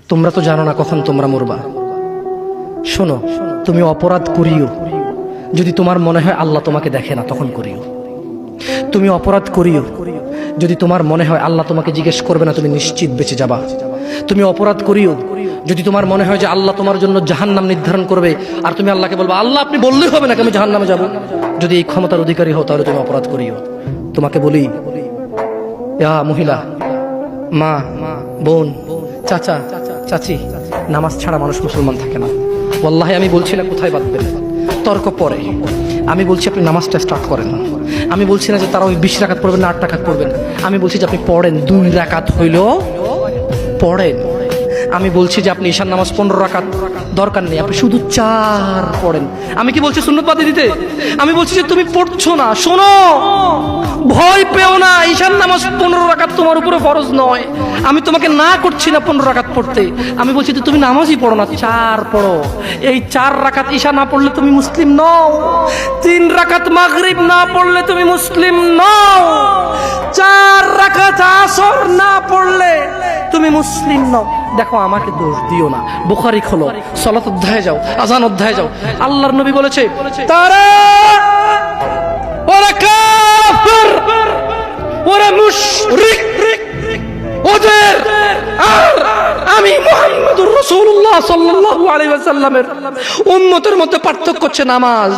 তোমরা তো জানো না কখন তোমরা মরবা। শোনো, তুমি অপরাধ করিও যদি তোমার মনে হয় আল্লাহ তোমাকে দেখে না, তখন করিও। তুমি অপরাধ করিও যদি তোমার মনে হয় আল্লাহ তোমাকে জিজ্ঞেস করবে না, তুমি নিশ্চিত বেঁচে যাবা। তুমি অপরাধ করিও যদি তোমার মনে হয় যে আল্লাহ তোমার জন্য জাহান্নাম নির্ধারণ করবে, আর তুমি আল্লাহকে বলবা আল্লাহ আপনি বললেই হবে নাকি আমি জাহান্নামে যাব। যদি এই ক্ষমতার অধিকারী হও তাহলে তুমি অপরাধ করিও। তোমাকে বলি, মহিলা, মা, বোন, চাচা, চাচি, নামাজ ছাড়া মানুষ মুসলমান থাকে না। ওয়াল্লাহি আমি বলছি না কোথায় বাঁধবেন, তর্ক পরে। আমি বলছি আপনি নামাজটা স্টার্ট করেন। আমি বলছি না যে তারা ওই 20 রাকাত পড়বেন না 8 রাকাত পড়বেন। আমি বলছি যে আপনি পড়েন, 2 রাকাত হইল পড়েন। আমি বলছি যে আপনি ঈশার নামাজ 15 রাকাত দরকার নেই, আপনি শুধু 4 পড়েন। আমি কি বলছি সুন্নত বাদ দিতে? আমি বলছি যে তুমি পড়ছো না, শোনো, ভয় পেও না, ঈশার নামাজ 15 রাকাত তোমার উপরে ফরজ নয়। আমি তোমাকে না করছি না 15 রাকাত পড়তে। আমি বলছি যে তুমি নামাজই পড়ো না, 4 পড়ো। এই 4 রাকাত ঈশা না পড়লে তুমি মুসলিম নও। 3 রাকাত মাগরিব না পড়লে তুমি মুসলিম নও। 4 রাকাত আসর না পড়লে তুমি মুসলিম নও। দেখো, আমাকে দোষ দিও না। বুখারী খোলো, সালাত অধ্যায়ে যাও, আযান অধ্যায়ে যাও। আল্লাহর নবী বলেছে তারা ওরা কাফির, ওরা মুশরিক, ওদের আর আমি মুহাম্মদুর রাসূলুল্লাহ সাল্লাল্লাহু আলাইহি ওয়াসাল্লামের উম্মতের মধ্যে পার্থক্য হচ্ছে নামাজ।